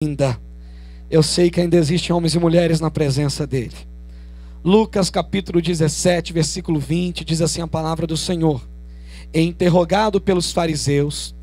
ainda. Eu sei que ainda existem homens e mulheres na presença dele. Lucas capítulo 17, versículo 20, diz assim a palavra do Senhor: E interrogado pelos fariseus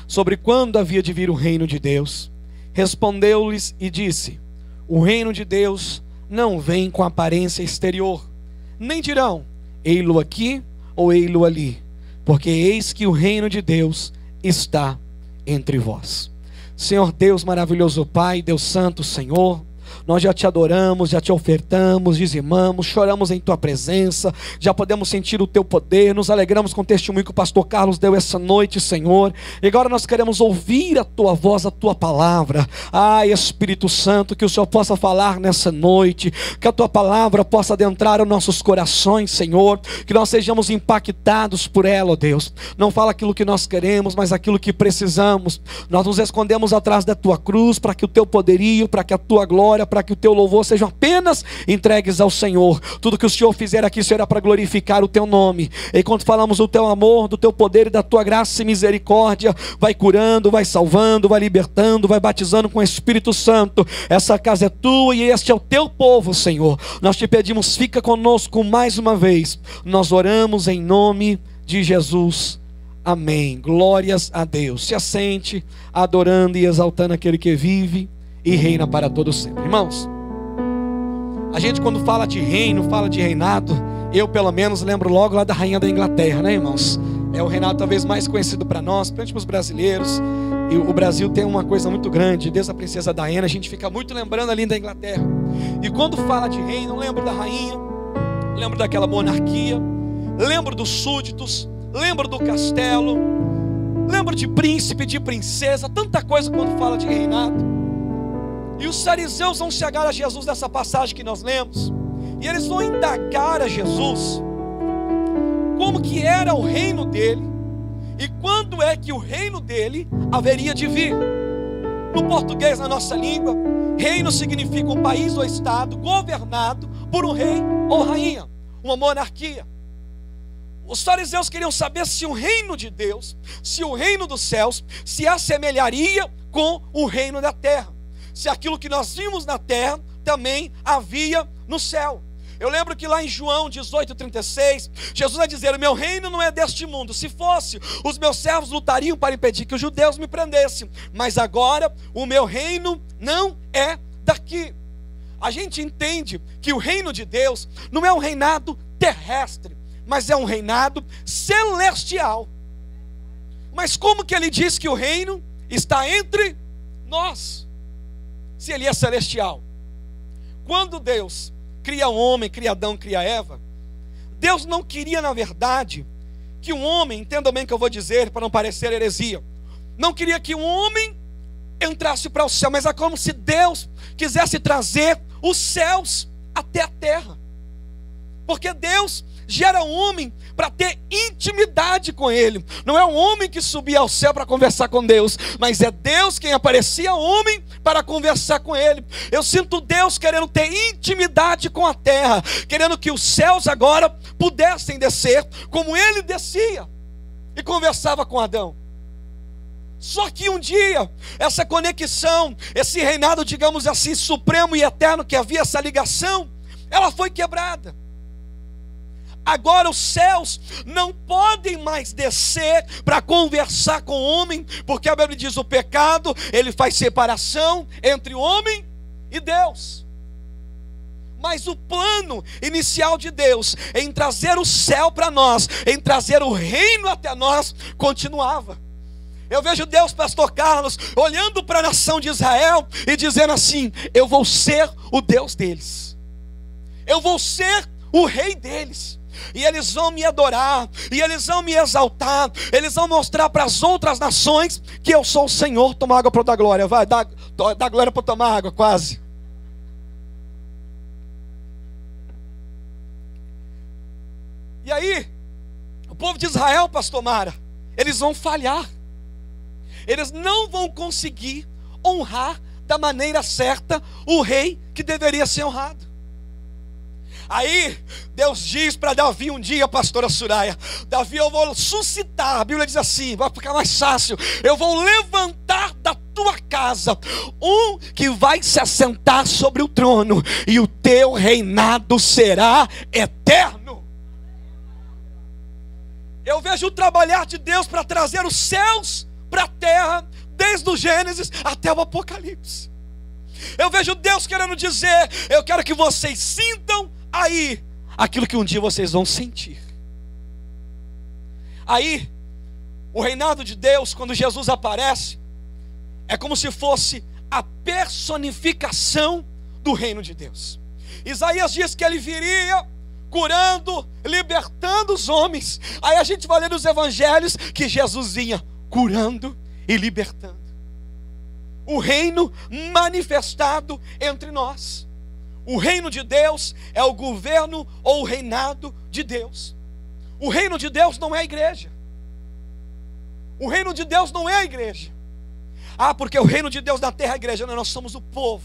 sobre quando havia de vir o reino de Deus, respondeu-lhes e disse: O reino de Deus não vem com aparência exterior, nem dirão, ei-lo aqui ou ei-lo ali, porque eis que o reino de Deus está entre vós. Senhor Deus maravilhoso Pai, Deus Santo Senhor, nós já te adoramos, já te ofertamos, dizimamos, choramos em tua presença, já podemos sentir o teu poder, nos alegramos com o testemunho que o pastor Carlos deu essa noite, Senhor, e agora nós queremos ouvir a tua voz, a tua palavra. Ai, Espírito Santo, que o Senhor possa falar nessa noite, que a tua palavra possa adentrar os nossos corações, Senhor, que nós sejamos impactados por ela, ó Deus. Não fala aquilo que nós queremos, mas aquilo que precisamos. Nós nos escondemos atrás da tua cruz, para que o teu poderio, para que a tua glória, para que o teu louvor sejam apenas entregues ao Senhor. Tudo que o Senhor fizer aqui será para glorificar o teu nome. E quando falamos do teu amor, do teu poder e da tua graça e misericórdia, vai curando, vai salvando, vai libertando, vai batizando com o Espírito Santo. Essa casa é tua e este é o teu povo, Senhor. Nós te pedimos, fica conosco mais uma vez. Nós oramos em nome de Jesus. Amém. Glórias a Deus. Se assente, adorando e exaltando aquele que vive e reina para todo sempre. Irmãos, a gente quando fala de reino, fala de reinado, eu pelo menos lembro logo lá da rainha da Inglaterra, né, irmãos? É o reinado talvez mais conhecido para nós, principalmente para os brasileiros. E o Brasil tem uma coisa muito grande, desde a princesa Diana, a gente fica muito lembrando ali da Inglaterra. E quando fala de reino, eu lembro da rainha, lembro daquela monarquia, lembro dos súditos, lembro do castelo, lembro de príncipe, de princesa, tanta coisa quando fala de reinado. E os fariseus vão chegar a Jesus nessa passagem que nós lemos, e eles vão indagar a Jesus como que era o reino dele e quando é que o reino dele haveria de vir. No português, na nossa língua, reino significa um país ou estado governado por um rei ou rainha, uma monarquia. Os fariseus queriam saber se o reino de Deus, se o reino dos céus se assemelharia com o reino da terra, se aquilo que nós vimos na terra também havia no céu. Eu lembro que lá em João 18:36, Jesus vai dizer: o meu reino não é deste mundo. Se fosse, os meus servos lutariam para impedir que os judeus me prendessem, mas agora o meu reino não é daqui. A gente entende que o reino de Deus não é um reinado terrestre, mas é um reinado celestial. Mas como que ele diz que o reino está entre nós, se ele é celestial? Quando Deus cria o homem, cria Adão, cria Eva, Deus não queria, na verdade, que um homem, entendam bem o que eu vou dizer para não parecer heresia, não queria que um homem entrasse para o céu, mas é como se Deus quisesse trazer os céus até a terra, porque Deus gera um homem para ter intimidade com ele. Não é um homem que subia ao céu para conversar com Deus, mas é Deus quem aparecia ao homem para conversar com ele. Eu sinto Deus querendo ter intimidade com a terra, querendo que os céus agora pudessem descer como ele descia e conversava com Adão. Só que um dia, essa conexão, esse reinado, digamos assim, supremo e eterno, que havia essa ligação, ela foi quebrada. Agora os céus não podem mais descer para conversar com o homem, porque a Bíblia diz: o pecado, ele faz separação entre o homem e Deus. Mas o plano inicial de Deus em trazer o céu para nós, em trazer o reino até nós, continuava. Eu vejo Deus, pastor Carlos, olhando para a nação de Israel e dizendo assim: eu vou ser o Deus deles, eu vou ser o rei deles, e eles vão me adorar, e eles vão me exaltar, eles vão mostrar para as outras nações que eu sou o Senhor. Toma água para eu dar glória, vai, dá glória para eu tomar água, quase. E aí, o povo de Israel, pastor Mara, eles vão falhar, eles não vão conseguir honrar da maneira certa o rei que deveria ser honrado. Aí Deus diz para Davi um dia, pastora Suraya: Davi, eu vou suscitar, a Bíblia diz assim, vai ficar mais fácil, eu vou levantar da tua casa um que vai se assentar sobre o trono, e o teu reinado será eterno. Eu vejo o trabalhar de Deus para trazer os céus para a terra, desde o Gênesis até o Apocalipse. Eu vejo Deus querendo dizer: eu quero que vocês sintam aí aquilo que um dia vocês vão sentir. Aí, o reinado de Deus, quando Jesus aparece, é como se fosse a personificação do reino de Deus. Isaías diz que ele viria curando, libertando os homens. Aí a gente vai ler nos evangelhos que Jesus vinha curando e libertando. O reino manifestado entre nós. O reino de Deus é o governo ou o reinado de Deus. O reino de Deus não é a igreja. O reino de Deus não é a igreja. Ah, porque o reino de Deus na terra é a igreja. Não, nós somos o povo.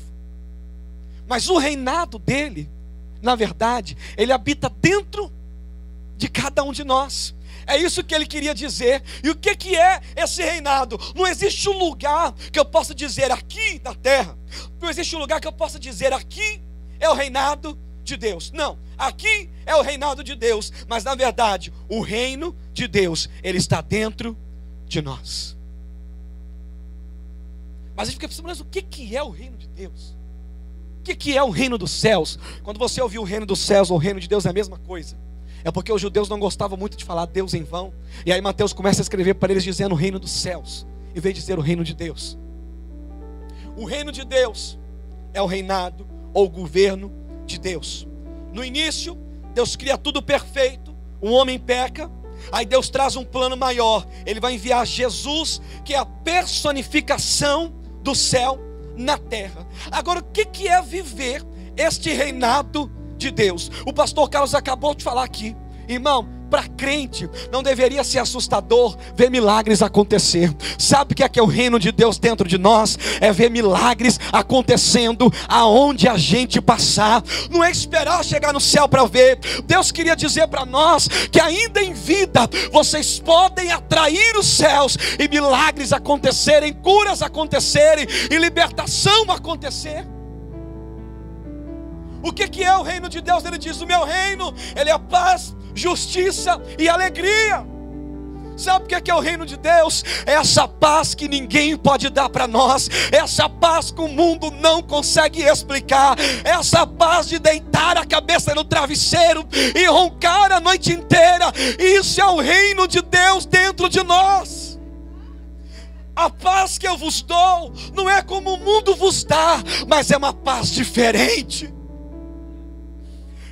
Mas o reinado dele, na verdade, ele habita dentro de cada um de nós. É isso que ele queria dizer. E o que é esse reinado? Não existe um lugar que eu possa dizer aqui na terra. Não existe um lugar que eu possa dizer aqui é o reinado de Deus. Não, aqui é o reinado de Deus. Mas na verdade, o reino de Deus, ele está dentro de nós. Mas a gente fica pensando: mas o que é o reino de Deus? O que é o reino dos céus? Quando você ouviu o reino dos céus ou o reino de Deus, é a mesma coisa. É porque os judeus não gostavam muito de falar Deus em vão. E aí Mateus começa a escrever para eles dizendo o reino dos céus, em vez de dizer o reino de Deus. O reino de Deus é o reinado ou o governo de Deus. No início, Deus cria tudo perfeito. O homem peca. Aí Deus traz um plano maior. Ele vai enviar Jesus, que é a personificação do céu na terra. Agora, o que é viver este reinado de Deus? O pastor Carlos acabou de falar aqui. Irmão, para crente não deveria ser assustador ver milagres acontecer. Sabe o que é o reino de Deus dentro de nós? É ver milagres acontecendo aonde a gente passar. Não é esperar chegar no céu para ver. Deus queria dizer para nós que ainda em vida vocês podem atrair os céus e milagres acontecerem, curas acontecerem e libertação acontecer. O que é o reino de Deus? Ele diz: o meu reino, ele é paz, justiça e alegria. Sabe o que é o reino de Deus? É essa paz que ninguém pode dar para nós. Essa paz que o mundo não consegue explicar. Essa paz de deitar a cabeça no travesseiro e roncar a noite inteira. Isso é o reino de Deus dentro de nós. A paz que eu vos dou não é como o mundo vos dá, mas é uma paz diferente.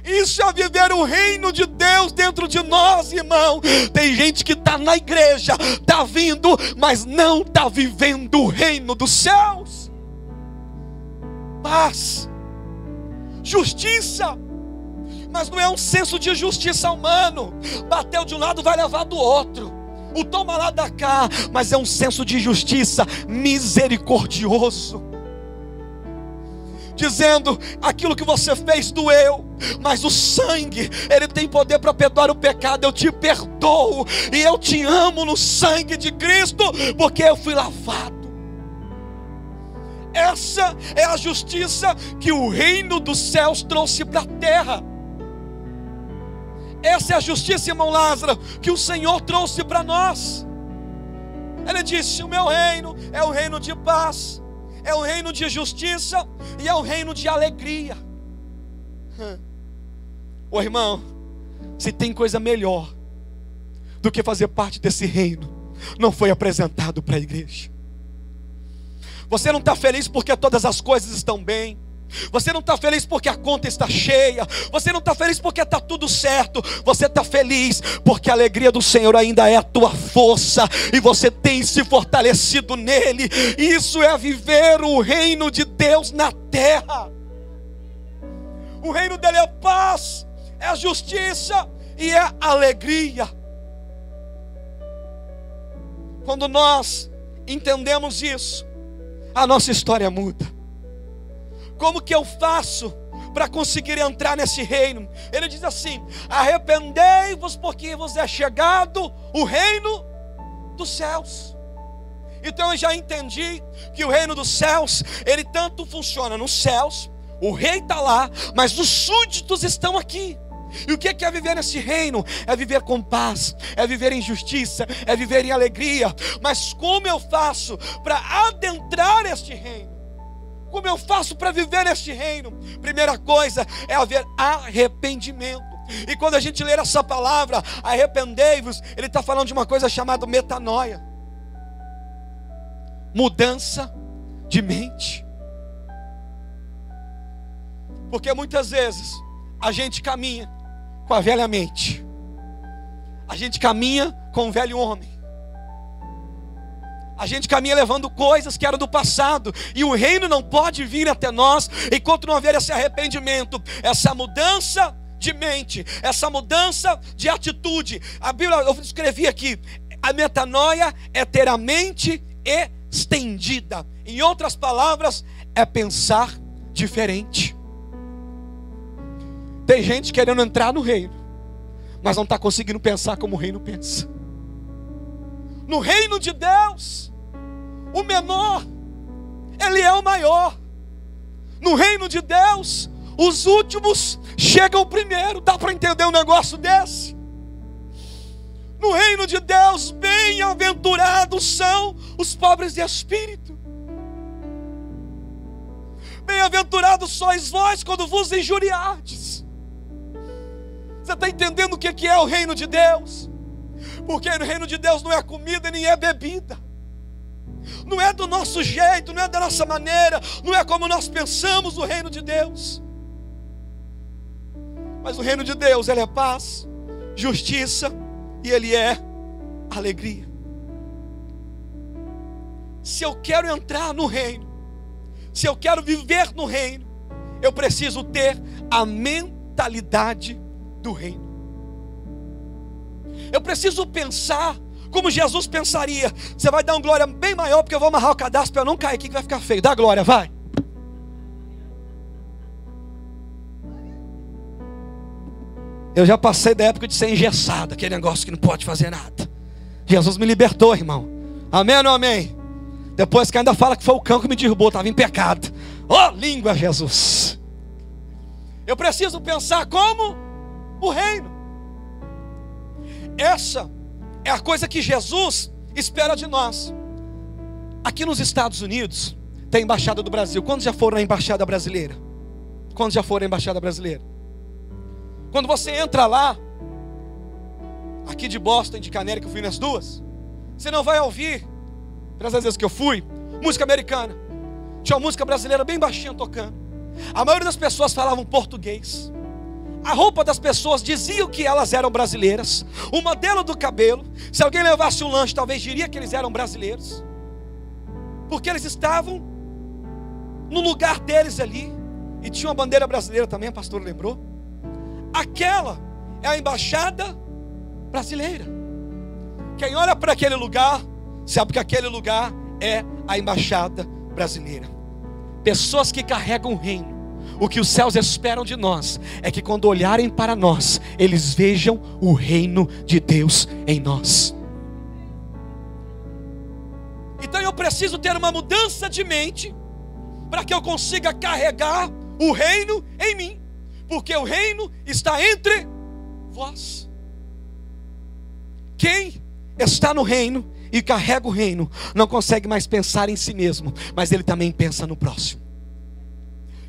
Isso é viver o reino de Deus dentro de nós, irmão. Tem gente que está na igreja, está vindo, mas não está vivendo o reino dos céus. Paz, justiça, mas não é um senso de justiça humano. Bateu de um lado, vai levar do outro. O toma lá da cá, mas é um senso de justiça misericordioso. Dizendo: aquilo que você fez doeu, mas o sangue, ele tem poder para perdoar o pecado. Eu te perdoo e eu te amo no sangue de Cristo, porque eu fui lavado. Essa é a justiça que o reino dos céus trouxe para a terra. Essa é a justiça, irmão Lázaro, que o Senhor trouxe para nós. Ele disse: o meu reino é o reino de paz, é o reino de justiça e é o reino de alegria. Ô irmão, se tem coisa melhor do que fazer parte desse reino, não foi apresentado para a igreja. Você não está feliz porque todas as coisas estão bem. Você não está feliz porque a conta está cheia. Você não está feliz porque está tudo certo. Você está feliz porque a alegria do Senhor ainda é a tua força, e você tem se fortalecido nele. Isso é viver o reino de Deus na terra. O reino dele é paz, é justiça e é alegria. Quando nós entendemos isso, a nossa história muda. Como que eu faço para conseguir entrar nesse reino. Ele diz assim: arrependei-vos, porque vos é chegado o reino dos céus. Então eu já entendi que o reino dos céus, ele tanto funciona nos céus, o rei está lá, mas os súditos estão aqui. E o que é viver nesse reino? É viver com paz, é viver em justiça, é viver em alegria. Mas como eu faço para adentrar este reino? Como eu faço para viver neste reino? Primeira coisa é haver arrependimento. E quando a gente lê essa palavra, arrependei-vos, ele está falando de uma coisa chamada metanoia, mudança de mente. Porque muitas vezes a gente caminha com a velha mente, a gente caminha com o velho homem, a gente caminha levando coisas que eram do passado, e o reino não pode vir até nós enquanto não houver esse arrependimento, essa mudança de mente, essa mudança de atitude. A Bíblia, eu escrevi aqui, a metanoia é ter a mente estendida. Em outras palavras, é pensar diferente. Tem gente querendo entrar no reino, mas não está conseguindo pensar como o reino pensa. No reino de Deus, o menor, ele é o maior. No reino de Deus, os últimos chegam primeiro. Dá para entender um negócio desse? No reino de Deus, bem-aventurados são os pobres de espírito. Bem-aventurados sois vós quando vos injuriardes. Você está entendendo o que é o reino de Deus? Porque no reino de Deus não é comida nem é bebida. Não é do nosso jeito, não é da nossa maneira, não é como nós pensamos o reino de Deus. Mas o reino de Deus, ele é paz, justiça e ele é alegria. Se eu quero entrar no reino, se eu quero viver no reino, eu preciso ter a mentalidade do reino. Eu preciso pensar como Jesus pensaria. Você vai dar uma glória bem maior, porque eu vou amarrar o cadastro para eu não cair aqui, que vai ficar feio. Dá glória, vai. Eu já passei da época de ser engessado, aquele negócio que não pode fazer nada. Jesus me libertou, irmão. Amém ou não amém? Depois que ainda fala que foi o cão que me derrubou, estava em pecado. Ó, língua, Jesus. Eu preciso pensar como o reino. Essa é a coisa que Jesus espera de nós. Aqui nos Estados Unidos tem a embaixada do Brasil. Quantos já foram na embaixada brasileira? Quantos já foram na embaixada brasileira? Quando você entra lá, aqui de Boston, de Canérica, que eu fui nas duas, você não vai ouvir, pelas vezes que eu fui, música americana. Tinha uma música brasileira bem baixinha tocando. A maioria das pessoas falavam português. A roupa das pessoas diziam que elas eram brasileiras. O modelo do cabelo, se alguém levasse um lanche, talvez diria que eles eram brasileiros, porque eles estavam no lugar deles ali. E tinha uma bandeira brasileira também, a pastora lembrou. Aquela é a embaixada brasileira. Quem olha para aquele lugar, sabe que aquele lugar é a embaixada brasileira. Pessoas que carregam o reino. O que os céus esperam de nós é que quando olharem para nós, eles vejam o reino de Deus em nós. Então eu preciso ter uma mudança de mente para que eu consiga carregar o reino em mim, porque o reino está entre vós. Quem está no reino e carrega o reino não consegue mais pensar em si mesmo, mas ele também pensa no próximo.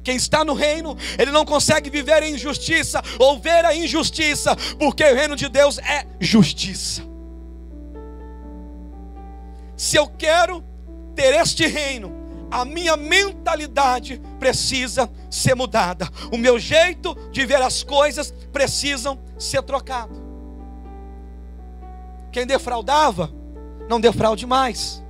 Quem está no reino, ele não consegue viver em injustiça ou ver a injustiça, porque o reino de Deus é justiça. Se eu quero ter este reino, a minha mentalidade precisa ser mudada. O meu jeito de ver as coisas precisam ser trocado. Quem defraudava, não defraude mais.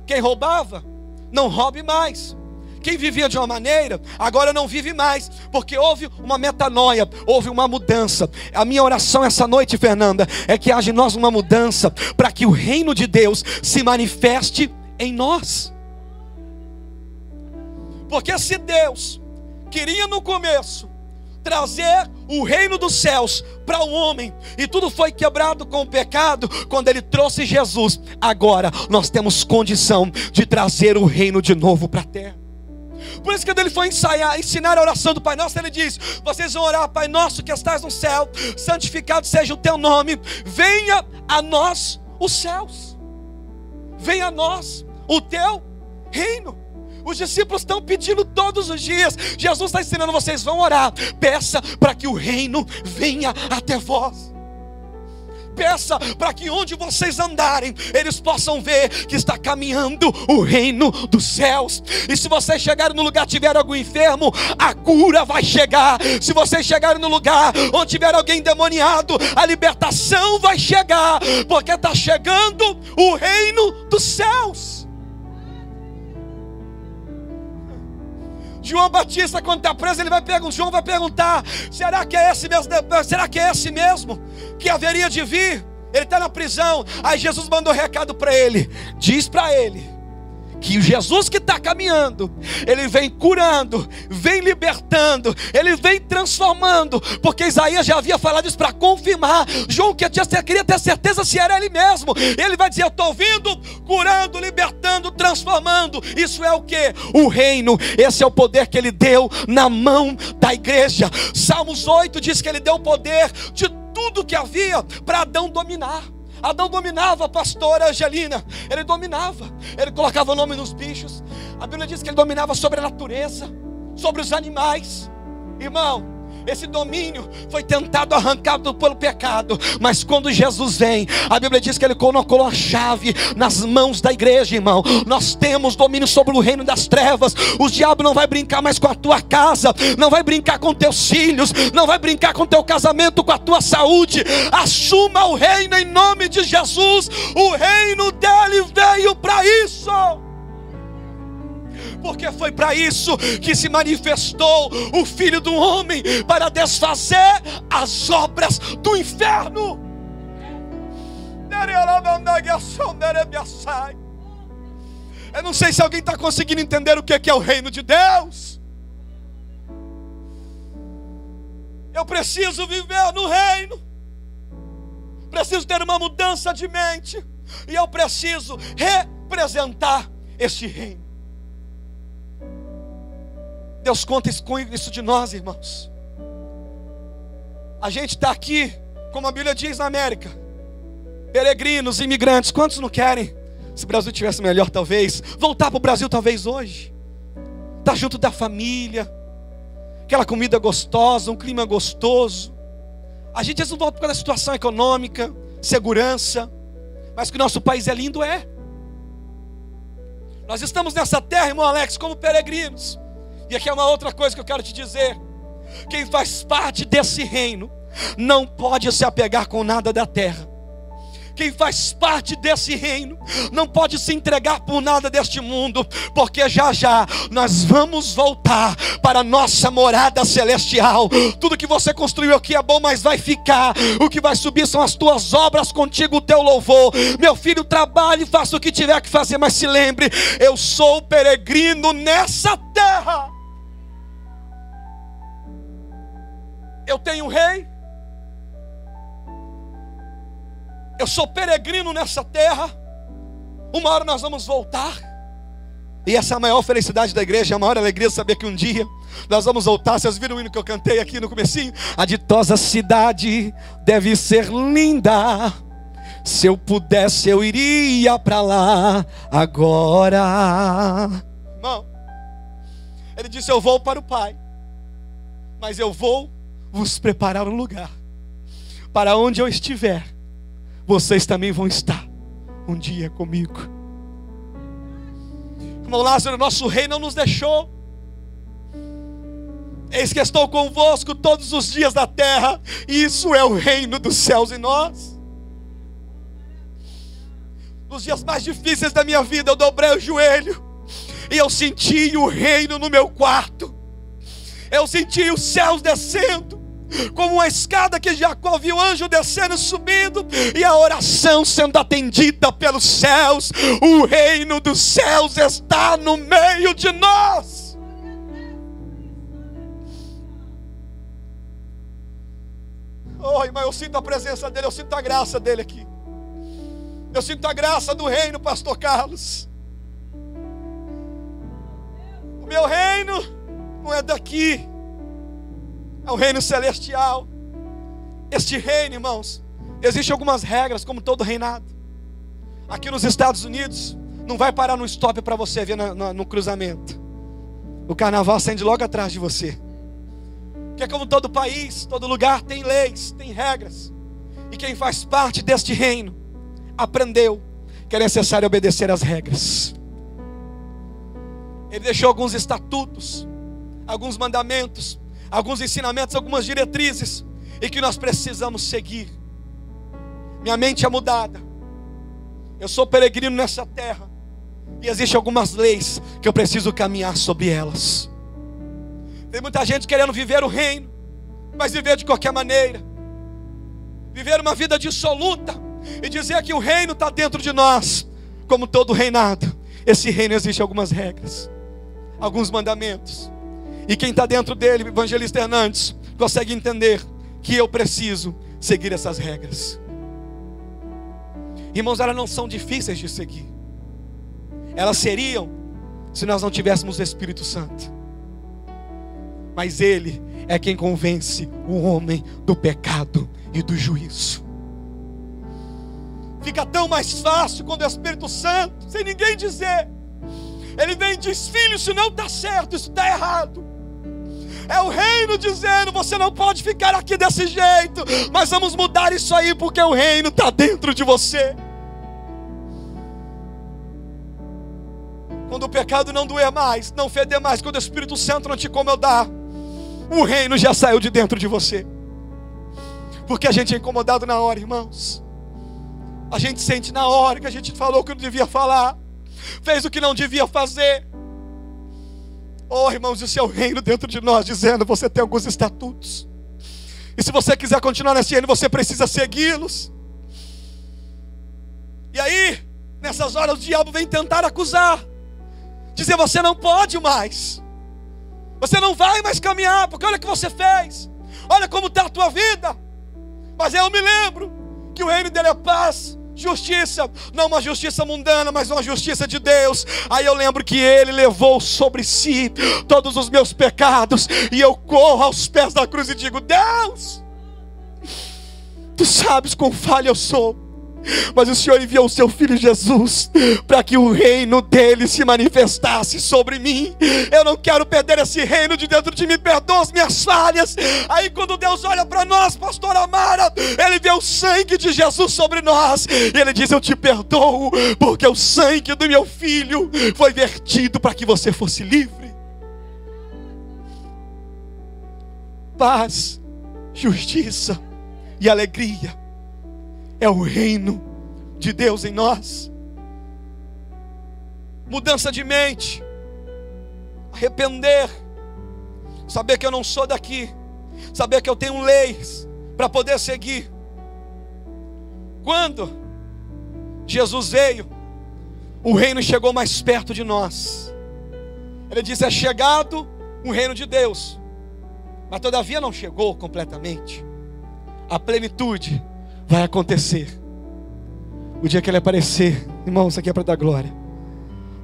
Quem roubava, não roube mais. Quem vivia de uma maneira, agora não vive mais, porque houve uma metanoia, houve uma mudança. A minha oração essa noite, Fernanda, é que haja em nós uma mudança, para que o reino de Deus se manifeste em nós. Porque se Deus queria no começo trazer o reino dos céus para o homem, e tudo foi quebrado com o pecado quando ele trouxe Jesus. Agora nós temos condição de trazer o reino de novo para a terra. Por isso que quando ele foi ensinar a oração do Pai Nosso, ele diz: vocês vão orar: Pai Nosso que estás no céu, santificado seja o teu nome, venha a nós os céus, venha a nós o teu reino. Os discípulos estão pedindo todos os dias. Jesus está ensinando: vocês vão orar, peça para que o reino venha até vós. Peça para que onde vocês andarem, eles possam ver que está caminhando o reino dos céus. E se vocês chegarem no lugar, tiver algum enfermo, a cura vai chegar. Se vocês chegarem no lugar onde tiver alguém endemoniado, a libertação vai chegar, porque está chegando o reino dos céus. João Batista, quando está preso, João vai perguntar: será que é esse mesmo? Será que é esse mesmo que haveria de vir? Ele está na prisão. Aí Jesus mandou recado para ele: diz para ele que o Jesus que está caminhando, ele vem curando, vem libertando, ele vem transformando, porque Isaías já havia falado isso para confirmar. João queria ter certeza se era ele mesmo. Ele vai dizer: eu estou vindo, curando, libertando, transformando. Isso é o que? O reino. Esse é o poder que ele deu na mão da igreja. Salmos 8 diz que ele deu o poder de tudo que havia para Adão dominar. Adão dominava, pastora Angelina. Ele dominava, ele colocava o nome nos bichos. A Bíblia diz que ele dominava sobre a natureza, sobre os animais. Irmão, esse domínio foi tentado, arrancado pelo pecado. Mas quando Jesus vem, a Bíblia diz que ele colocou a chave nas mãos da igreja, irmão. Nós temos domínio sobre o reino das trevas. O diabo não vai brincar mais com a tua casa, não vai brincar com teus filhos, não vai brincar com teu casamento, com a tua saúde. Assuma o reino em nome de Jesus. O reino dele veio para isso, porque foi para isso que se manifestou o Filho do Homem, para desfazer as obras do inferno. Eu não sei se alguém está conseguindo entender o que é o reino de Deus. Eu preciso viver no reino, preciso ter uma mudança de mente, e eu preciso representar este reino. Deus conta isso de nós, irmãos. A gente está aqui, como a Bíblia diz, na América, peregrinos, imigrantes. Quantos não querem, se o Brasil tivesse melhor, talvez, voltar para o Brasil talvez hoje, estar junto da família, aquela comida gostosa, um clima gostoso. A gente às vezes não volta por causa da situação econômica, segurança, mas que o nosso país é lindo, é. Nós estamos nessa terra, irmão Alex, como peregrinos. E aqui é uma outra coisa que eu quero te dizer: quem faz parte desse reino não pode se apegar com nada da terra. Quem faz parte desse reino não pode se entregar por nada deste mundo, porque já já nós vamos voltar para a nossa morada celestial. Tudo que você construiu aqui é bom, mas vai ficar. O que vai subir são as tuas obras, contigo o teu louvor. Meu filho, trabalhe e faça o que tiver que fazer, mas se lembre: eu sou peregrino nessa terra. Eu tenho um rei, eu sou peregrino nessa terra. Uma hora nós vamos voltar, e essa é a maior felicidade da igreja, a maior alegria de saber que um dia nós vamos voltar. Vocês viram o hino que eu cantei aqui no comecinho? A ditosa cidade deve ser linda, se eu pudesse eu iria para lá agora. Irmão, ele disse: eu vou para o Pai, mas eu vou vos preparar um lugar. Para onde eu estiver, vocês também vão estar um dia comigo. Irmão Lázaro, nosso rei não nos deixou. Eis que estou convosco todos os dias da terra. Isso é o reino dos céus em nós. Nos dias mais difíceis da minha vida, eu dobrei o joelho e eu senti o reino no meu quarto. Eu senti os céus descendo, como uma escada que Jacó viu o anjo descendo e subindo, e a oração sendo atendida pelos céus. O reino dos céus está no meio de nós. irmão, eu sinto a presença dele, eu sinto a graça dele aqui. Eu sinto a graça do reino, pastor Carlos. O meu reino não é daqui, é o reino celestial. Este reino, irmãos, existem algumas regras, como todo reinado. Aqui nos Estados Unidos, não vai parar no stop para você ver no cruzamento. O carnaval acende logo atrás de você. Porque como todo país, todo lugar tem leis, tem regras. E quem faz parte deste reino aprendeu que é necessário obedecer às regras. Ele deixou alguns estatutos, alguns mandamentos, alguns ensinamentos, algumas diretrizes, e que nós precisamos seguir. Minha mente é mudada. Eu sou peregrino nessa terra, e existem algumas leis que eu preciso caminhar sobre elas. Tem muita gente querendo viver o reino, mas viver de qualquer maneira, viver uma vida dissoluta, e dizer que o reino está dentro de nós. Como todo reinado, esse reino existe algumas regras, alguns mandamentos, e quem está dentro dele, evangelista Hernandes, consegue entender que eu preciso seguir essas regras. Irmãos, elas não são difíceis de seguir. Elas seriam se nós não tivéssemos o Espírito Santo. Mas Ele é quem convence o homem do pecado e do juízo. Fica tão mais fácil quando o Espírito Santo, sem ninguém dizer, ele vem e diz: filho, isso não está certo, isso está errado. É o reino dizendo: você não pode ficar aqui desse jeito, mas vamos mudar isso aí, porque o reino está dentro de você. Quando o pecado não doer mais, não feder mais, quando o Espírito Santo não te incomodar, o reino já saiu de dentro de você. Porque a gente é incomodado na hora, irmãos. A gente sente na hora que a gente falou o que não devia falar, fez o que não devia fazer. Oh, irmãos, isso é o reino dentro de nós, dizendo: você tem alguns estatutos, e se você quiser continuar nesse reino, você precisa segui-los. E aí, nessas horas, o diabo vem tentar acusar, dizer: você não pode mais, você não vai mais caminhar, porque olha o que você fez, olha como está a tua vida. Mas eu me lembro que o reino dele é paz, justiça, não uma justiça mundana, mas uma justiça de Deus. Aí eu lembro que Ele levou sobre si todos os meus pecados, e eu corro aos pés da cruz e digo: Deus, Tu sabes quão falha eu sou, mas o Senhor enviou o seu Filho Jesus para que o reino dele se manifestasse sobre mim. Eu não quero perder esse reino de dentro de mim. Perdoa as minhas falhas. Aí quando Deus olha para nós, pastor Amara, Ele vê o sangue de Jesus sobre nós, e Ele diz: eu te perdoo, porque o sangue do meu Filho foi vertido para que você fosse livre. Paz, justiça e alegria é o reino de Deus em nós. Mudança de mente, arrepender, saber que eu não sou daqui, saber que eu tenho leis para poder seguir. Quando Jesus veio, o reino chegou mais perto de nós. Ele disse: é chegado o reino de Deus, mas todavia não chegou completamente. A plenitude vai acontecer o dia que Ele aparecer. Irmão, isso aqui é para dar glória.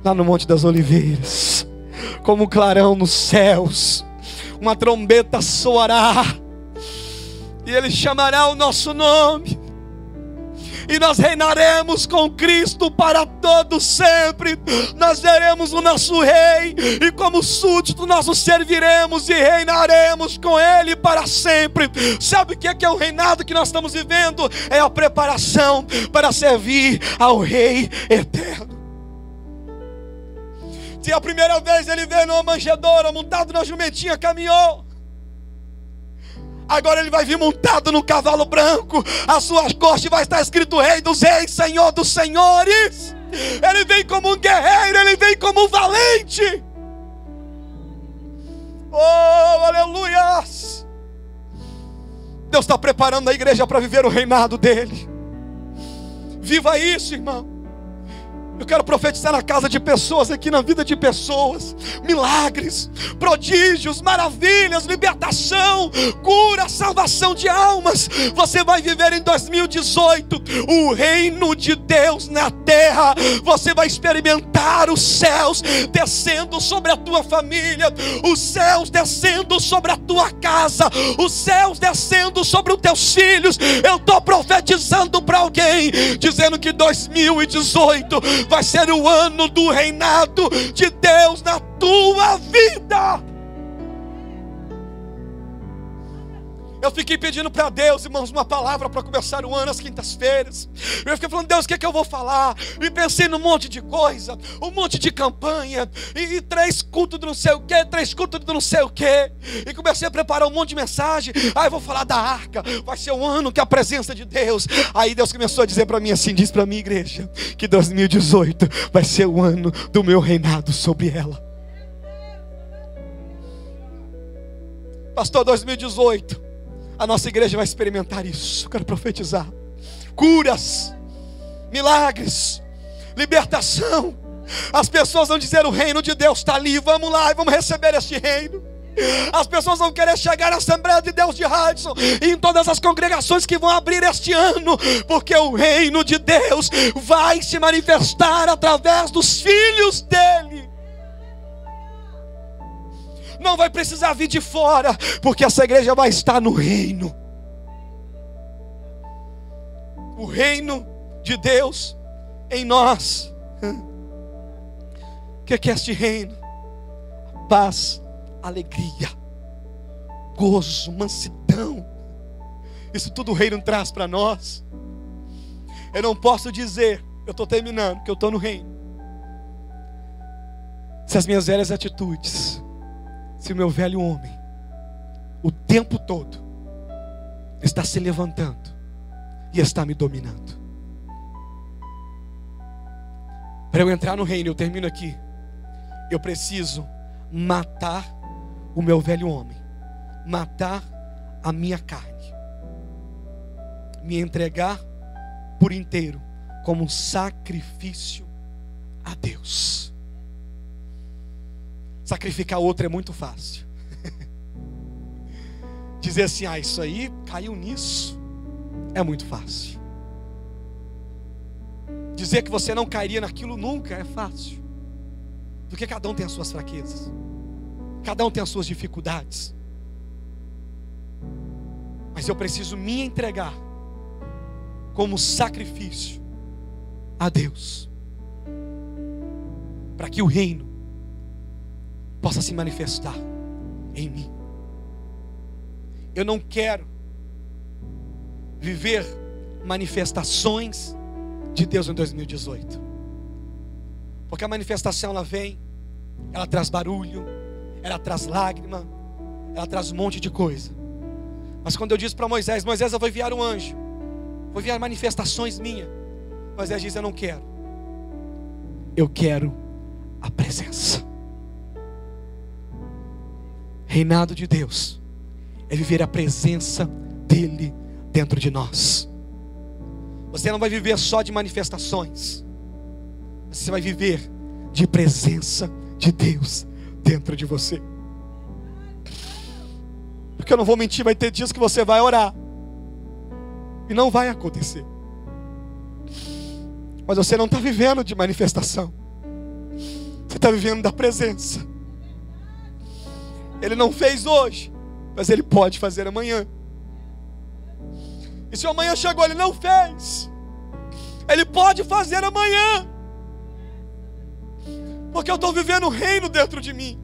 Lá no Monte das Oliveiras, como um clarão nos céus, uma trombeta soará, e Ele chamará o nosso nome, e nós reinaremos com Cristo para todo sempre. Nós veremos o nosso Rei, e como súdito nós o serviremos e reinaremos com Ele para sempre. Sabe o que é o reinado que nós estamos vivendo? É a preparação para servir ao Rei eterno. Se a primeira vez Ele veio numa manjedoura, montado na jumentinha, caminhou, agora Ele vai vir montado num cavalo branco. As suas costas vai estar escrito: Rei dos Reis, Senhor dos Senhores. Ele vem como um guerreiro, Ele vem como um valente. Oh, aleluias! Deus está preparando a igreja para viver o reinado dele. Viva isso, irmão. Eu quero profetizar na casa de pessoas, aqui na vida de pessoas, milagres, prodígios, maravilhas, libertação, cura, salvação de almas. Você vai viver em 2018 o reino de Deus na terra. Você vai experimentar os céus descendo sobre a tua família, os céus descendo sobre a tua casa, os céus descendo sobre os teus filhos. Eu estou profetizando para alguém, dizendo que 2018 vai ser o ano do reinado de Deus na tua vida. Eu fiquei pedindo para Deus, irmãos, uma palavra para começar o ano às quintas-feiras. Eu fiquei falando, Deus, o que é que eu vou falar? E pensei num monte de coisa, um monte de campanha, e 3 cultos do não sei o que, 3 cultos do não sei o que. E comecei a preparar um monte de mensagem. Eu vou falar da arca, vai ser o ano que a presença de Deus. Aí Deus começou a dizer para mim assim, diz para mim, igreja, que 2018 vai ser o ano do meu reinado sobre ela. Pastor, 2018 a nossa igreja vai experimentar isso. Eu quero profetizar curas, milagres, libertação. As pessoas vão dizer, o reino de Deus está ali, vamos lá e vamos receber este reino. As pessoas vão querer chegar na Assembleia de Deus de Hudson e em todas as congregações que vão abrir este ano, porque o reino de Deus vai se manifestar através dos filhos dele. Não vai precisar vir de fora, porque essa igreja vai estar no reino. O reino de Deus em nós. O que é este reino? Paz, alegria, gozo, mansidão. Isso tudo o reino traz para nós. Eu não posso dizer, eu estou terminando, que eu estou no reino, se as minhas velhas atitudes, se o meu velho homem, o tempo todo, está se levantando e está me dominando. Para eu entrar no reino, eu termino aqui, eu preciso matar o meu velho homem, matar a minha carne, me entregar por inteiro como um sacrifício a Deus. Sacrificar outro é muito fácil. Dizer assim, isso aí caiu nisso, é muito fácil. Dizer que você não cairia naquilo nunca é fácil. Porque cada um tem as suas fraquezas, cada um tem as suas dificuldades. Mas eu preciso me entregar como sacrifício a Deus, para que o reino possa se manifestar em mim. Eu não quero viver manifestações de Deus em 2018, porque a manifestação ela vem, ela traz barulho, ela traz lágrima, ela traz um monte de coisa. Mas quando eu disse para Moisés, Moisés, eu vou enviar um anjo, vou enviar manifestações minhas, Moisés diz, eu não quero, eu quero a presença. Reinado de Deus é viver a presença dele dentro de nós. Você não vai viver só de manifestações, você vai viver de presença de Deus dentro de você. Porque eu não vou mentir, vai ter dias que você vai orar e não vai acontecer, mas você não está vivendo de manifestação, você está vivendo da presença. Ele não fez hoje, mas Ele pode fazer amanhã. E se amanhã chegou, Ele não fez, Ele pode fazer amanhã, porque eu estou vivendo o reino dentro de mim.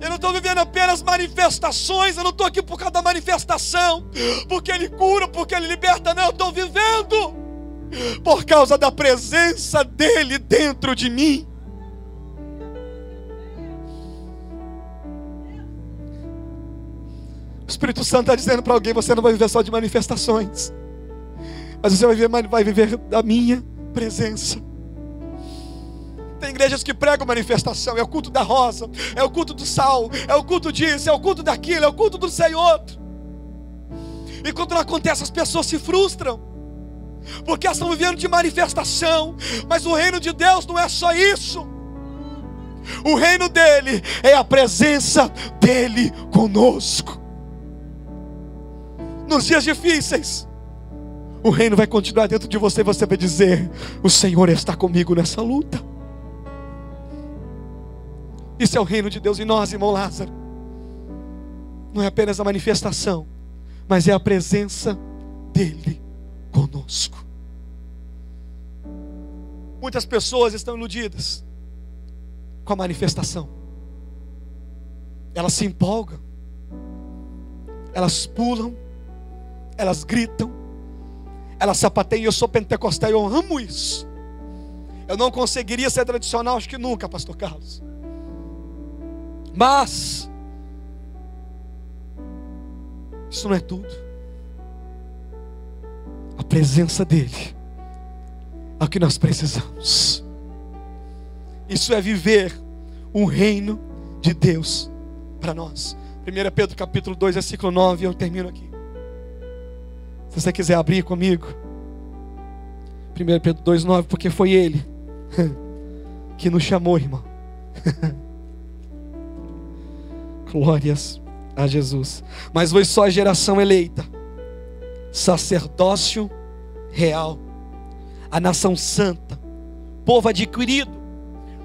Eu não estou vivendo apenas manifestações, eu não estou aqui por causa da manifestação, porque Ele cura, porque Ele liberta, não, eu estou vivendo por causa da presença dEle dentro de mim. O Espírito Santo está dizendo para alguém, você não vai viver só de manifestações, mas você vai viver da minha presença. Tem igrejas que pregam manifestação, é o culto da rosa, é o culto do sal, é o culto disso, é o culto daquilo, é o culto do sei outro. E quando não acontece, as pessoas se frustram. porque estão vivendo de manifestação. Mas o reino de Deus não é só isso. O reino dele é a presença dele conosco. Nos dias difíceis, o reino vai continuar dentro de você e você vai dizer: o Senhor está comigo nessa luta. Isso é o reino de Deus em nós, irmão Lázaro. Não é apenas a manifestação, mas é a presença dele conosco. Muitas pessoas estão iludidas com a manifestação. Elas se empolgam, elas pulam, elas gritam, elas sapateiam. Eu sou pentecostal e eu amo isso. Eu não conseguiria ser tradicional, acho que nunca, pastor Carlos. Mas isso não é tudo. A presença dele é o que nós precisamos. Isso é viver o reino de Deus para nós. 1 Pedro capítulo 2, versículo 9, eu termino aqui. Se você quiser abrir comigo. 1 Pedro 2, 9, porque foi ele que nos chamou, irmão. Glórias a Jesus. Mas vós só a geração eleita, sacerdócio real, a nação santa, povo adquirido,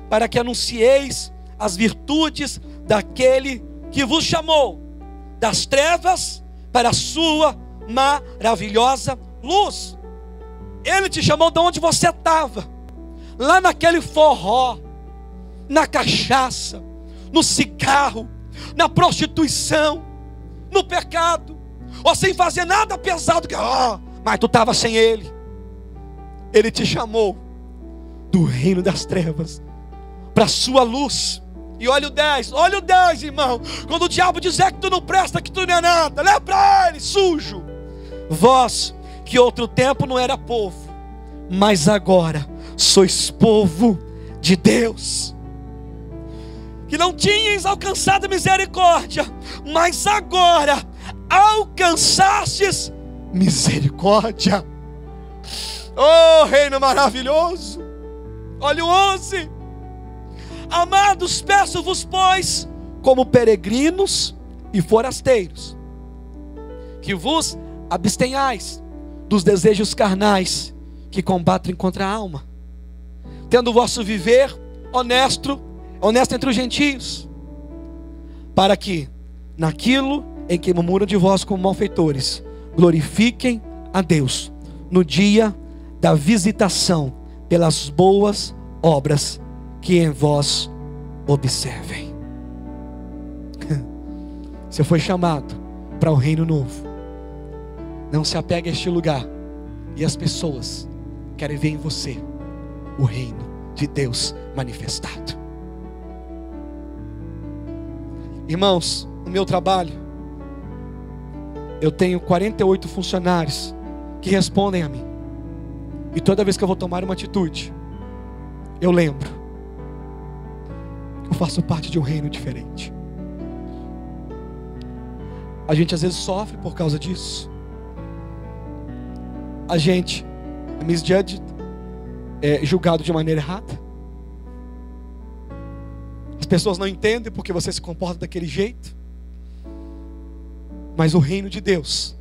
para que anuncieis as virtudes daquele que vos chamou das trevas para a sua maravilhosa luz. Ele te chamou de onde você estava, lá naquele forró, na cachaça, no cigarro, na prostituição, no pecado, ou sem fazer nada pesado, mas tu estava sem ele. Ele te chamou do reino das trevas para a sua luz. E olha o 10, irmão. Quando o diabo dizer que tu não presta, que tu não é nada, leva para ele, sujo. Vós, que outro tempo não era povo, mas agora sois povo de Deus. Que não tinhas alcançado misericórdia, mas agora alcançastes misericórdia. Oh, reino maravilhoso. Olha o 11. Amados, peço-vos, pois, como peregrinos e forasteiros, que vos abstenhais dos desejos carnais que combatem contra a alma, tendo o vosso viver honesto entre os gentios, para que, naquilo em que murmuram de vós como malfeitores, glorifiquem a Deus no dia da visitação pelas boas obras que em vós observem. Você foi chamado para o reino novo. Não se apegue a este lugar. E as pessoas querem ver em você o reino de Deus manifestado. Irmãos, no meu trabalho, eu tenho 48 funcionários que respondem a mim. E toda vez que eu vou tomar uma atitude, eu lembro: eu faço parte de um reino diferente. A gente às vezes sofre por causa disso. A gente é misjudged, é julgado de maneira errada. As pessoas não entendem porque você se comporta daquele jeito. Mas o reino de Deus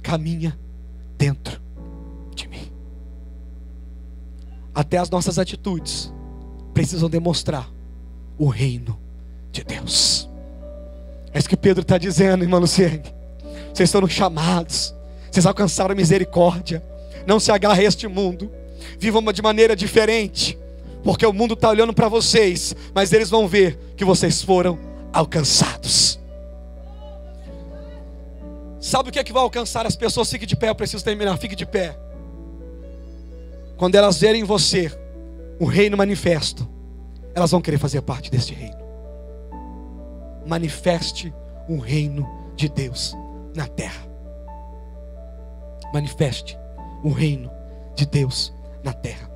caminha dentro de mim. Até as nossas atitudes precisam demonstrar o reino de Deus. É isso que Pedro está dizendo, irmã Luciene. Vocês foram chamados, vocês alcançaram a misericórdia. Não se agarre a este mundo. Vivam de maneira diferente, porque o mundo está olhando para vocês, mas eles vão ver que vocês foram alcançados. Sabe o que é que vai alcançar as pessoas? Fique de pé, eu preciso terminar. Fique de pé. Quando elas verem em você o reino manifesto, elas vão querer fazer parte deste reino. Manifeste o reino de Deus na terra. Manifeste o reino de Deus na terra.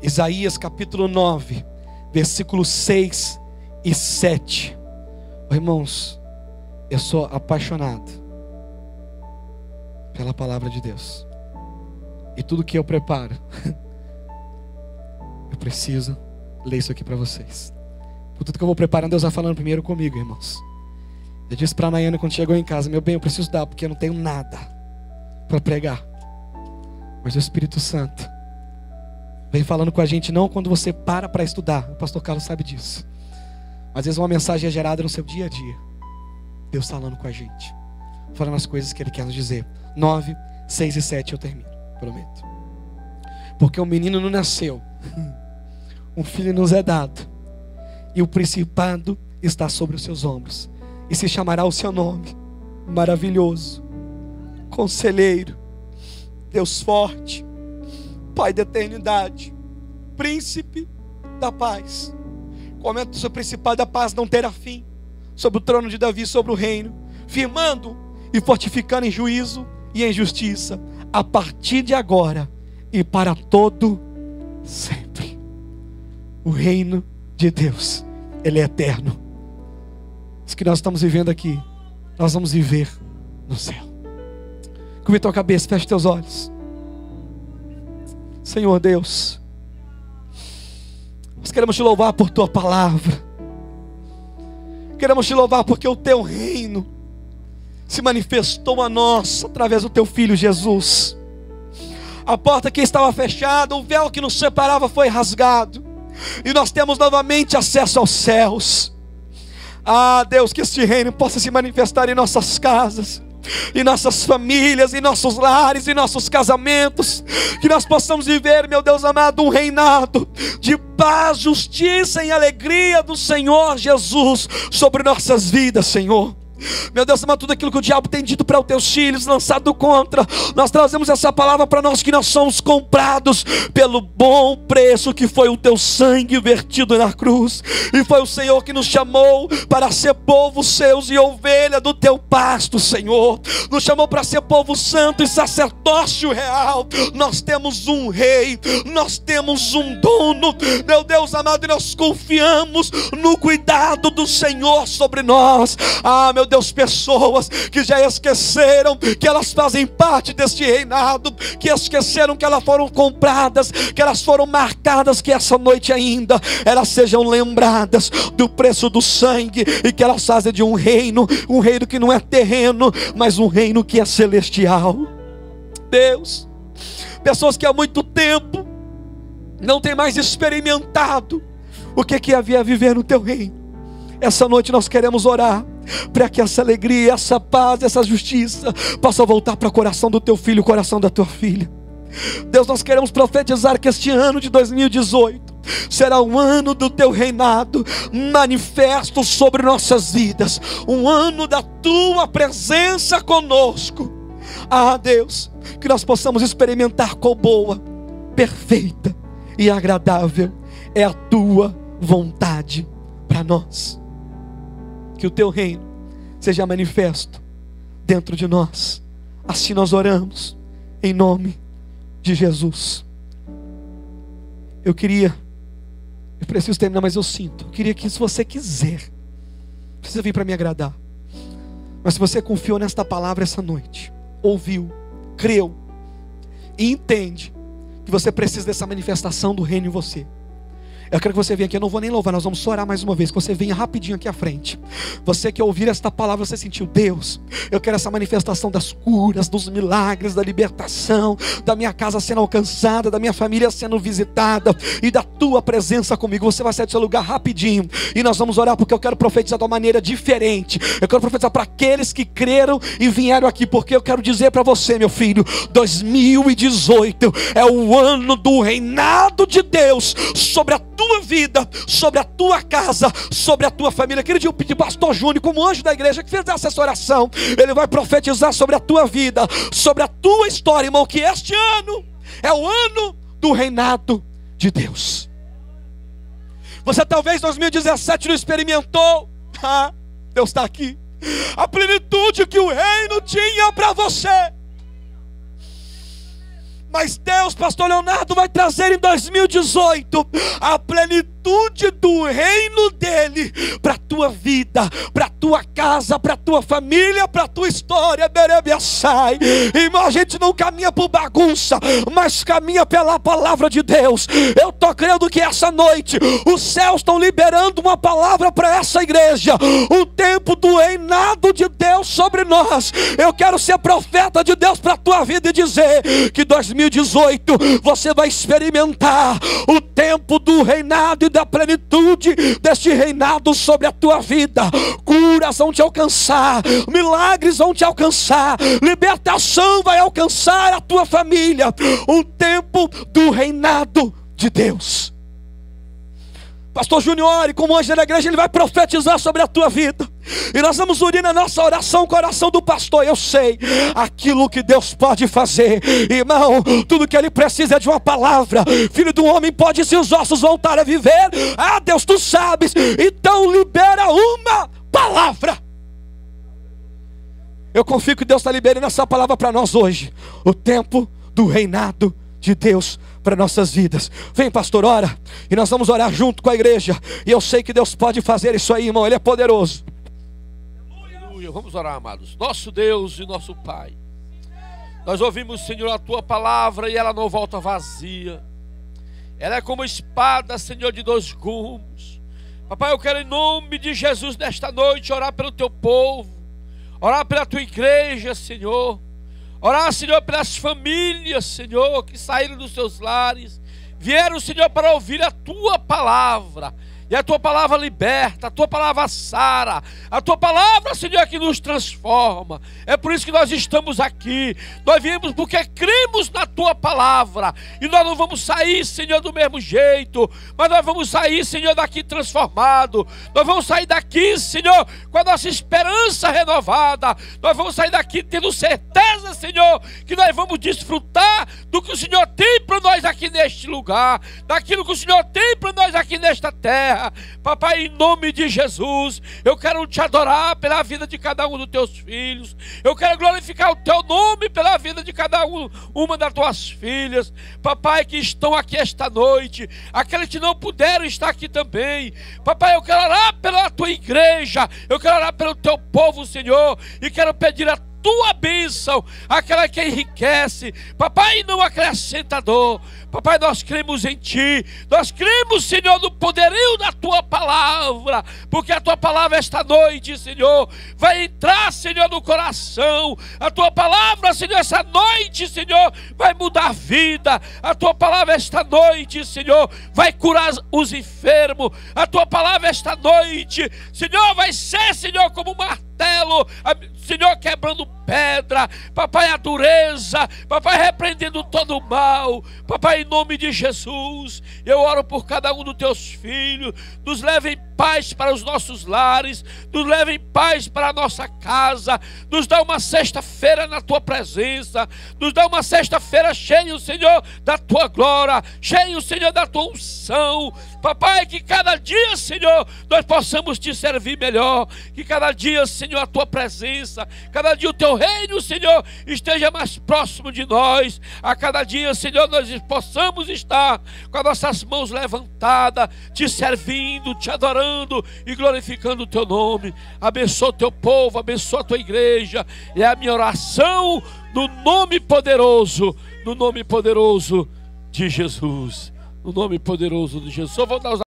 Isaías capítulo 9, versículos 6 e 7. Irmãos, eu sou apaixonado pela palavra de Deus. E tudo que eu preparo, eu preciso ler isso aqui para vocês. Por tudo que eu vou preparando, Deus vai falando primeiro comigo, irmãos. Eu disse para a Nayane quando chegou em casa: meu bem, eu preciso dar, porque eu não tenho nada para pregar. Mas o Espírito Santo vem falando com a gente, não quando você para estudar. O pastor Carlos sabe disso. Às vezes uma mensagem é gerada no seu dia a dia. Deus falando com a gente, falando as coisas que Ele quer nos dizer. 9, 6 e 7 eu termino, prometo. Porque um menino não nasceu, um filho nos é dado, e o principado está sobre os seus ombros. E se chamará o seu nome, Maravilhoso, Conselheiro, Deus Forte, Pai da Eternidade, Príncipe da Paz. Comenta o seu principado da paz não terá fim, sobre o trono de Davi, sobre o reino, firmando e fortificando em juízo e em justiça, a partir de agora e para todo sempre. O reino de Deus, Ele é eterno. Isso que nós estamos vivendo aqui, nós vamos viver no céu. Curva tua cabeça, feche teus olhos. Senhor Deus, nós queremos te louvar por tua palavra. Queremos te louvar porque o teu reino se manifestou a nós através do teu Filho Jesus. A porta que estava fechada, o véu que nos separava foi rasgado, e nós temos novamente acesso aos céus. Ah, Deus, que este reino possa se manifestar em nossas casas, em nossas famílias, em nossos lares, em nossos casamentos. Que nós possamos viver, meu Deus amado, um reinado de paz, justiça e alegria do Senhor Jesus sobre nossas vidas, Senhor. Meu Deus amado, tudo aquilo que o diabo tem dito para os teus filhos, lançado contra, nós trazemos essa palavra para nós, que nós somos comprados pelo bom preço que foi o teu sangue vertido na cruz. E foi o Senhor que nos chamou para ser povo seus e ovelha do teu pasto, Senhor. Nos chamou para ser povo santo e sacerdócio real. Nós temos um rei, nós temos um dono, meu Deus amado, e nós confiamos no cuidado do Senhor sobre nós. Ah, meu Deus, pessoas que já esqueceram que elas fazem parte deste reinado, que esqueceram que elas foram compradas, que elas foram marcadas, que essa noite ainda elas sejam lembradas do preço do sangue, e que elas fazem de um reino que não é terreno, mas um reino que é celestial. Deus, pessoas que há muito tempo não têm mais experimentado o que havia viver no teu reino, essa noite nós queremos orar para que essa alegria, essa paz, essa justiça possa voltar para o coração do teu filho, o coração da tua filha. Deus, nós queremos profetizar que este ano de 2018 será um ano do teu reinado manifesto sobre nossas vidas, um ano da tua presença conosco. Ah, Deus, que nós possamos experimentar qual boa, perfeita e agradável é a tua vontade para nós. Que o teu reino seja manifesto dentro de nós. Assim nós oramos, em nome de Jesus. Eu preciso terminar, mas eu queria que, se você quiser, não precisa vir para me agradar, mas se você confiou nesta palavra essa noite, ouviu, creu e entende que você precisa dessa manifestação do reino em você, eu quero que você venha aqui, eu não vou nem louvar, nós vamos orar mais uma vez, que você venha rapidinho aqui à frente. Você que ouvir esta palavra, você sentiu, Deus, eu quero essa manifestação das curas, dos milagres, da libertação, da minha casa sendo alcançada, da minha família sendo visitada, e da tua presença comigo. Você vai sair do seu lugar rapidinho, e nós vamos orar, porque eu quero profetizar de uma maneira diferente. Eu quero profetizar para aqueles que creram e vieram aqui, porque eu quero dizer para você, meu filho, 2018 é o ano do reinado de Deus sobre a tua vida, sobre a tua casa, sobre a tua família. Queria pedir pastor Júnior, como anjo da igreja, que fez essa oração. Ele vai profetizar sobre a tua vida, sobre a tua história, irmão, que este ano é o ano do reinado de Deus. Você talvez 2017 não experimentou, Deus está aqui, a plenitude que o reino tinha para você. Mas Deus, pastor Leonardo, vai trazer em 2018 a plenitude do reino dele para a tua tua vida, para a tua casa, para a tua família, para a tua história. Irmão, a gente não caminha por bagunça, mas caminha pela palavra de Deus. Eu estou crendo que essa noite os céus estão liberando uma palavra para essa igreja, o tempo do reinado de Deus sobre nós. Eu quero ser profeta de Deus para a tua vida e dizer que 2018 você vai experimentar o tempo do reinado e da plenitude deste reinado sobre a tua vida. Curas vão te alcançar, milagres vão te alcançar, libertação vai alcançar a tua família. O tempo do reinado de Deus. Pastor Júnior, como anjo da igreja, ele vai profetizar sobre a tua vida. E nós vamos unir na nossa oração o coração do pastor. Eu sei aquilo que Deus pode fazer. Irmão, tudo que ele precisa é de uma palavra. Filho do homem, pode se os ossos voltar a viver? Ah, Deus, tu sabes. Então libera uma palavra. Eu confio que Deus está liberando essa palavra para nós hoje. O tempo do reinado de Deus para nossas vidas. Vem, pastor, ora. E nós vamos orar junto com a igreja. E eu sei que Deus pode fazer isso aí, irmão. Ele é poderoso. Aleluia. Vamos orar, amados. Nosso Deus e nosso Pai, nós ouvimos, Senhor, a tua palavra e ela não volta vazia. Ela é como espada, Senhor, de dois gumes. Papai, eu quero em nome de Jesus nesta noite orar pelo teu povo, orar pela tua igreja, Senhor. Orar, Senhor, pelas famílias, Senhor, que saíram dos seus lares, vieram, Senhor, para ouvir a tua palavra. E a tua palavra liberta, a tua palavra sara, a tua palavra, Senhor, que nos transforma. É por isso que nós estamos aqui. Nós viemos porque cremos na tua palavra. E nós não vamos sair, Senhor, do mesmo jeito, mas nós vamos sair, Senhor, daqui transformado. Nós vamos sair daqui, Senhor, com a nossa esperança renovada. Nós vamos sair daqui tendo certeza, Senhor, que nós vamos desfrutar do que o Senhor tem para nós aqui neste lugar, daquilo que o Senhor tem para nós aqui nesta terra. Papai, em nome de Jesus, eu quero te adorar pela vida de cada um dos teus filhos. Eu quero glorificar o teu nome pela vida de cada uma das tuas filhas, papai, que estão aqui esta noite, aqueles que não puderam estar aqui também. Papai, eu quero orar pela tua igreja, eu quero orar pelo teu povo, Senhor, e quero pedir a tua bênção, aquela que enriquece, papai, não acrescenta dor. Papai, nós cremos em ti, nós cremos, Senhor, no poderio da tua palavra, porque a tua palavra esta noite, Senhor, vai entrar, Senhor, no coração. A tua palavra, Senhor, esta noite, Senhor, vai mudar a vida. A tua palavra esta noite, Senhor, vai curar os enfermos. A tua palavra esta noite, Senhor, vai ser, Senhor, como um martelo, Senhor, quebrando pedra, papai, a dureza, papai, repreendendo todo o mal. Papai, em nome de Jesus, eu oro por cada um dos teus filhos. Nos leve em paz para os nossos lares, nos leve em paz para a nossa casa. Nos dá uma sexta-feira na tua presença, nos dá uma sexta-feira cheio, Senhor, da tua glória, cheio, Senhor, da tua unção. Papai, que cada dia, Senhor, nós possamos te servir melhor, que cada dia, Senhor, a tua presença, cada dia o teu reino, Senhor, esteja mais próximo de nós. A cada dia, Senhor, nós possamos estar com as nossas mãos levantadas, te servindo, te adorando e glorificando o teu nome. Abençoa o teu povo, abençoa a tua igreja. É a minha oração no nome poderoso de Jesus. No nome poderoso de Jesus. Só vou dar os